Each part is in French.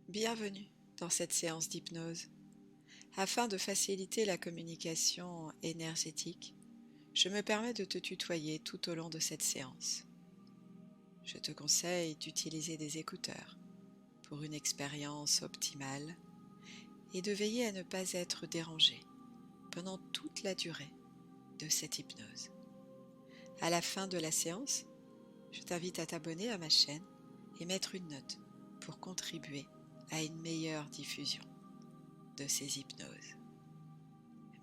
Bienvenue dans cette séance d'hypnose. Afin de faciliter la communication énergétique, je me permets de te tutoyer tout au long de cette séance. Je te conseille d'utiliser des écouteurs pour une expérience optimale et de veiller à ne pas être dérangé pendant toute la durée de cette hypnose. À la fin de la séance, je t'invite à t'abonner à ma chaîne et mettre une note pour contribuer à une meilleure diffusion de ces hypnoses.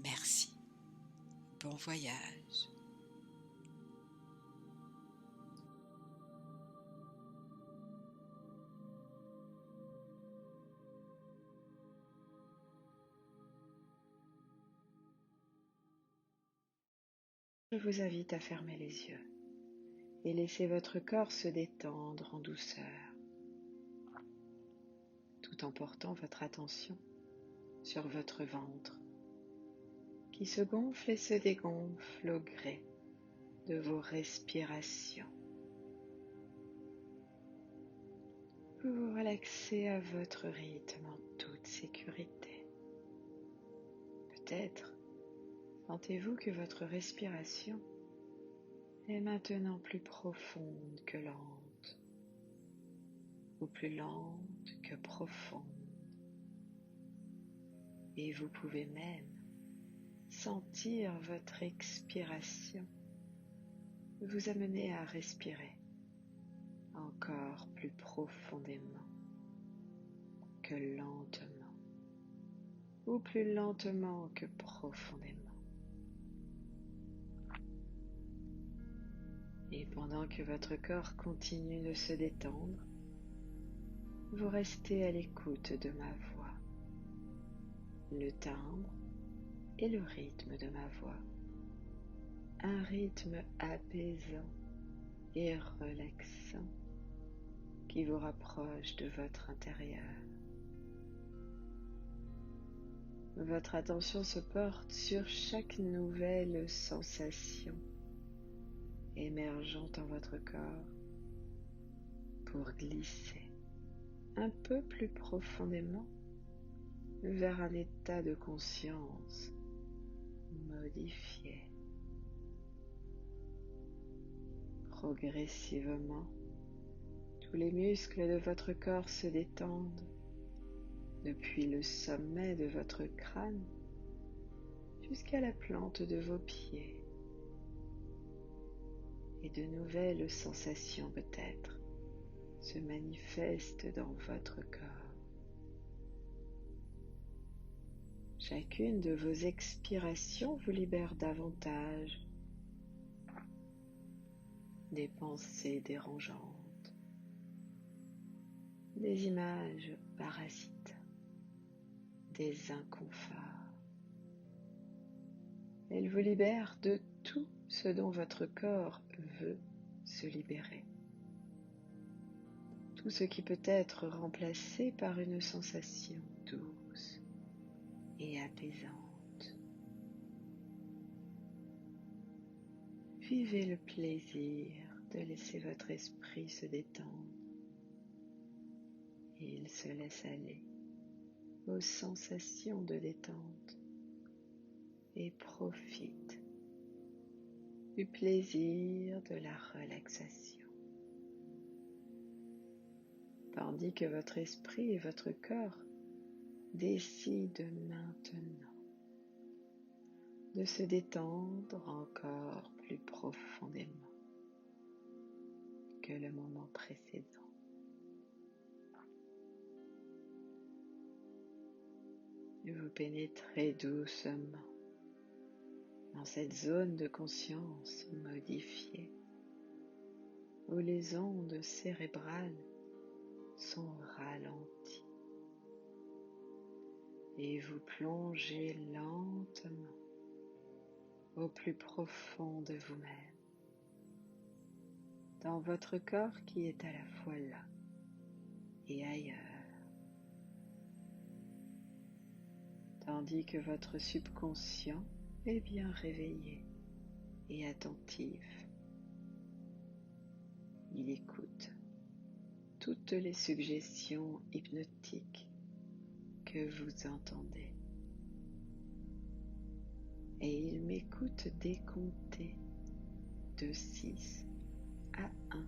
Merci. Bon voyage. Je vous invite à fermer les yeux et laisser votre corps se détendre en douceur, tout en portant votre attention sur votre ventre qui se gonfle et se dégonfle au gré de vos respirations. Vous vous relaxez à votre rythme en toute sécurité. Peut-être sentez-vous que votre respiration est maintenant plus profonde que lente, ou plus lente que profonde. Et vous pouvez même sentir votre expiration vous amener à respirer encore plus profondément que lentement, ou plus lentement que profondément. Et pendant que votre corps continue de se détendre, vous restez à l'écoute de ma voix, le timbre et le rythme de ma voix, un rythme apaisant et relaxant qui vous rapproche de votre intérieur. Votre attention se porte sur chaque nouvelle sensation émergeant en votre corps pour glisser un peu plus profondément vers un état de conscience modifié. Progressivement, tous les muscles de votre corps se détendent depuis le sommet de votre crâne jusqu'à la plante de vos pieds. Et de nouvelles sensations peut-être se manifestent dans votre corps. Chacune de vos expirations vous libère davantage des pensées dérangeantes, des images parasites, des inconforts. Elle vous libère de tout ce dont votre corps veut se libérer. Tout ce qui peut être remplacé par une sensation douce et apaisante. Vivez le plaisir de laisser votre esprit se détendre et il se laisse aller aux sensations de détente et profite du plaisir de la relaxation. Tandis que votre esprit et votre corps décident maintenant de se détendre encore plus profondément que le moment précédent. Vous pénétrez doucement dans cette zone de conscience modifiée où les ondes cérébrales sont ralenties et vous plongez lentement au plus profond de vous-même, dans votre corps qui est à la fois là et ailleurs, tandis que votre subconscient est bien réveillé et attentif. Il écoute toutes les suggestions hypnotiques que vous entendez. Et il m'écoute décompter de 6 à 1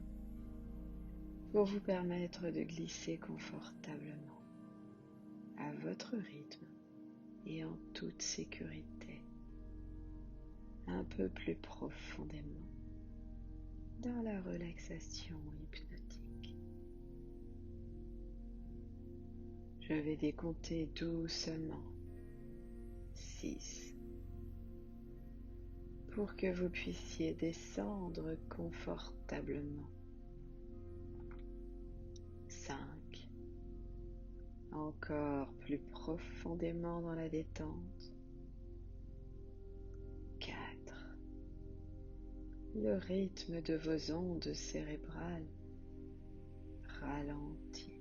pour vous permettre de glisser confortablement à votre rythme et en toute sécurité, un peu plus profondément dans la relaxation hypnotique. Je vais décompter doucement 6 pour que vous puissiez descendre confortablement. 5, encore plus profondément dans la détente. 4, le rythme de vos ondes cérébrales ralentit.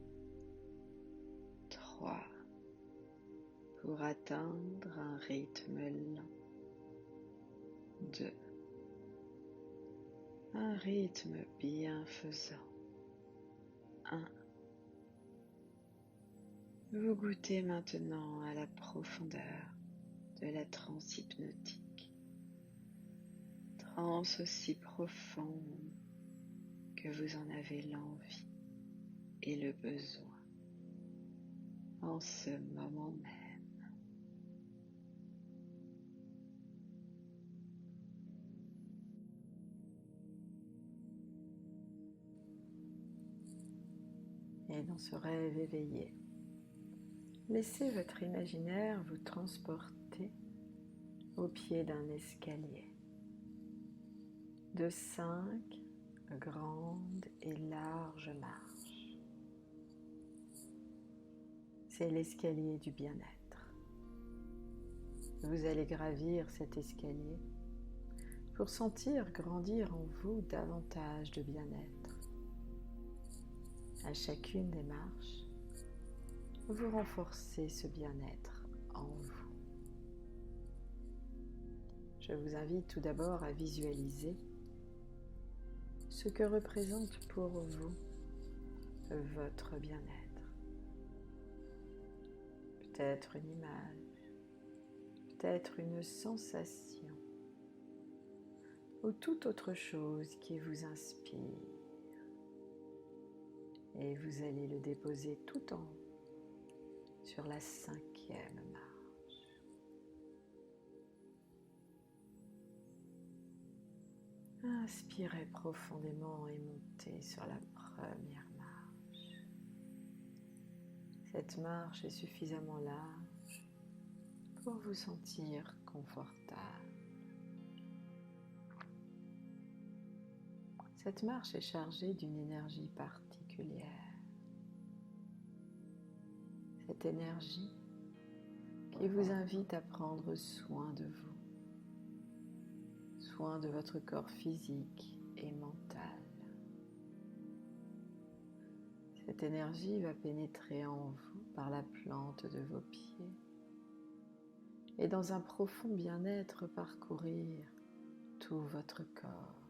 3, pour atteindre un rythme lent. 2, un rythme bienfaisant. 1. Vous goûtez maintenant à la profondeur de la transe hypnotique. Transe aussi profonde que vous en avez l'envie et le besoin en ce moment même. Et dans ce rêve éveillé, laissez votre imaginaire vous transporter au pied d'un escalier de 5 grandes et larges marches. C'est l'escalier du bien-être. Vous allez gravir cet escalier pour sentir grandir en vous davantage de bien-être. À chacune des marches, vous renforcez ce bien-être en vous. Je vous invite tout d'abord à visualiser ce que représente pour vous votre bien-être. Peut-être une image, peut-être une sensation ou toute autre chose qui vous inspire. Et vous allez le déposer tout en haut sur la 5e marche. Inspirez profondément et montez sur la première marche. Cette marche est suffisamment large pour vous sentir confortable. Cette marche est chargée d'une énergie particulière. Cette énergie qui vous invite à prendre soin de vous, soin de votre corps physique et mental. Cette énergie va pénétrer en vous par la plante de vos pieds et dans un profond bien-être parcourir tout votre corps.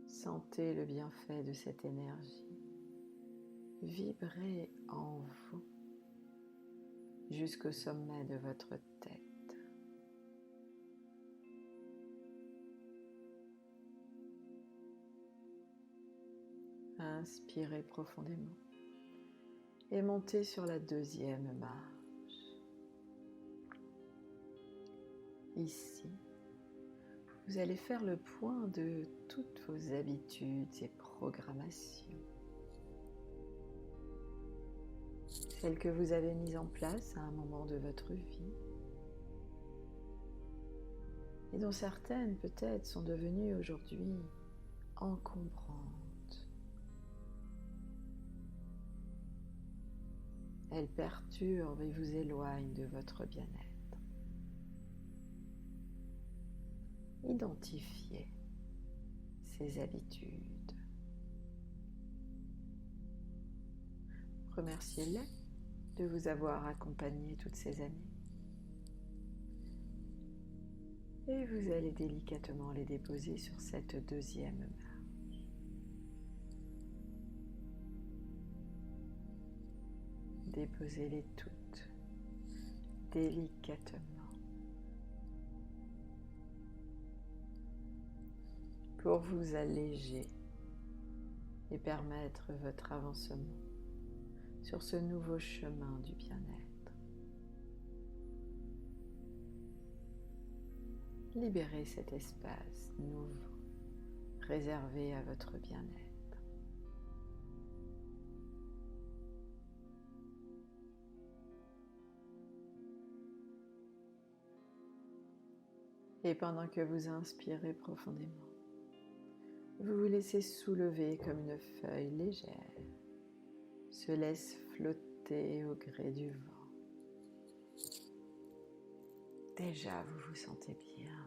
Sentez le bienfait de cette énergie vibrer en vous jusqu'au sommet de votre tête. Inspirez profondément et montez sur la 2e marche. Ici, vous allez faire le point de toutes vos habitudes et programmations. Celles que vous avez mises en place à un moment de votre vie et dont certaines peut-être sont devenues aujourd'hui encombrantes. Elles perturbent et vous éloignent de votre bien-être. Identifiez ces habitudes. Remerciez-les de vous avoir accompagné toutes ces années. Et vous allez délicatement les déposer sur cette 2e marche. Déposez-les toutes délicatement pour vous alléger et permettre votre avancement sur ce nouveau chemin du bien-être. Libérez cet espace nouveau réservé à votre bien-être. Et pendant que vous inspirez profondément, vous vous laissez soulever comme une feuille légère, se laisse flotter au gré du vent. Déjà, vous vous sentez bien.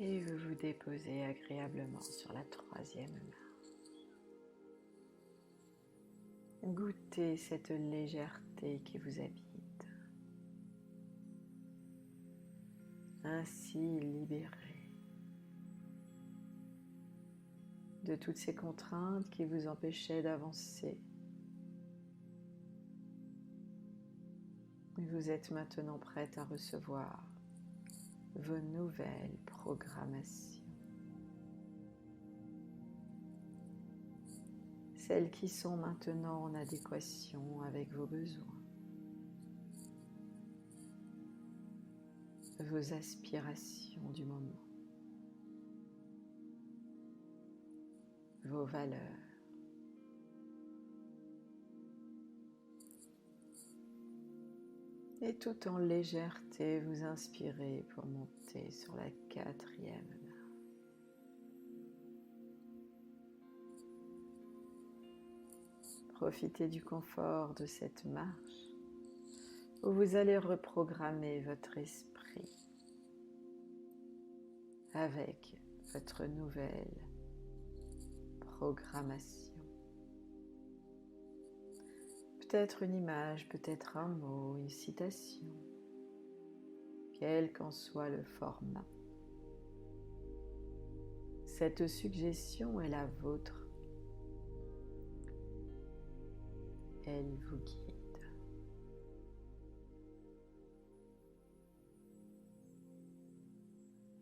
Et vous vous déposez agréablement sur la troisième marche. Goûtez cette légèreté qui vous habite. Ainsi libéré de toutes ces contraintes qui vous empêchaient d'avancer. Vous êtes maintenant prête à recevoir vos nouvelles programmations. Celles qui sont maintenant en adéquation avec vos besoins, vos aspirations du moment, vos valeurs. Et tout en légèreté, vous inspirez pour monter sur la quatrième marche. Profitez du confort de cette marche où vous allez reprogrammer votre esprit avec votre nouvelle programmation. Peut-être une image, peut-être un mot, une citation, quel qu'en soit le format. Cette suggestion est la vôtre. Elle vous guide.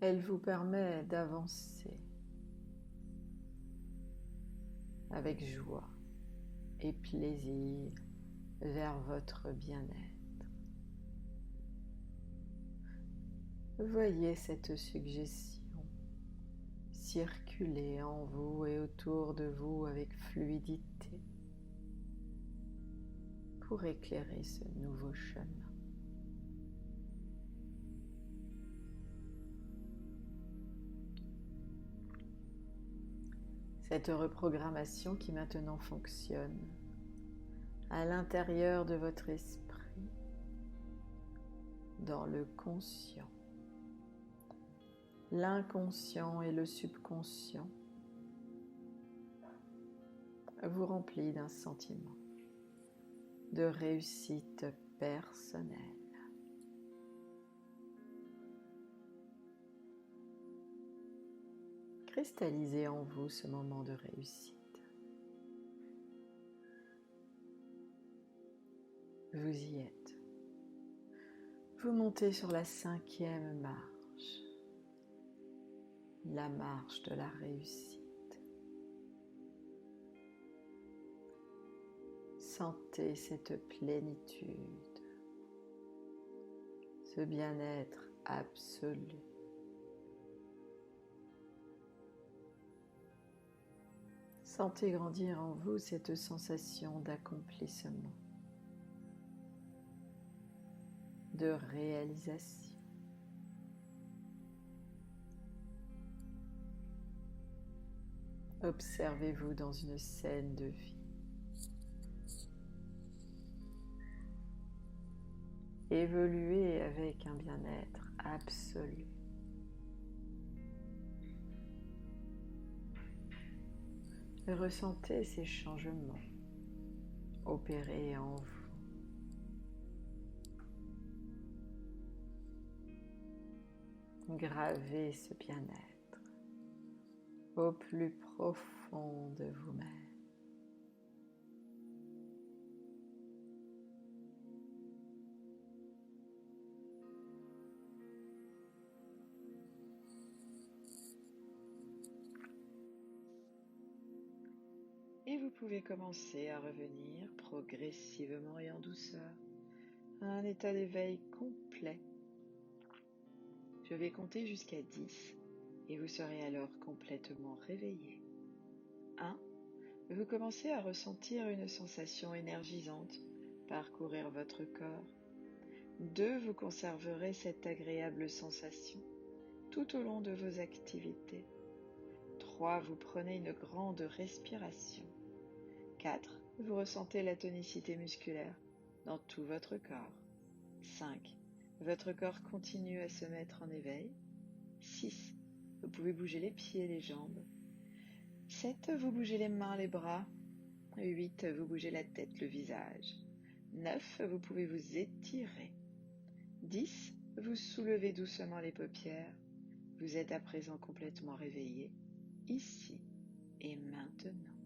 Elle vous permet d'avancer avec joie et plaisir vers votre bien-être. Voyez cette suggestion circuler en vous et autour de vous avec fluidité pour éclairer ce nouveau chemin. Cette reprogrammation qui maintenant fonctionne à l'intérieur de votre esprit, dans le conscient, l'inconscient et le subconscient, vous remplit d'un sentiment de réussite personnelle. Cristallisez en vous ce moment de réussite. Vous y êtes. Vous montez sur la cinquième marche, la marche de la réussite. Sentez cette plénitude, ce bien-être absolu. Sentez grandir en vous cette sensation d'accomplissement, de réalisation. Observez-vous dans une scène de vie. Évoluez avec un bien-être absolu. Ressentez ces changements opérés en vous. Gravez ce bien-être au plus profond de vous-même. et vous pouvez commencer à revenir progressivement et en douceur à un état d'éveil complet. Je vais compter jusqu'à 10 et vous serez alors complètement réveillé. 1. Vous commencez à ressentir une sensation énergisante parcourir votre corps. 2. Vous conserverez cette agréable sensation tout au long de vos activités. 3. Vous prenez une grande respiration. 4. Vous ressentez la tonicité musculaire dans tout votre corps. 5. Votre corps continue à se mettre en éveil. 6. Vous pouvez bouger les pieds et les jambes. 7. Vous bougez les mains, les bras. 8. Vous bougez la tête, le visage. 9. Vous pouvez vous étirer. 10. Vous soulevez doucement les paupières. Vous êtes à présent complètement réveillé, ici et maintenant.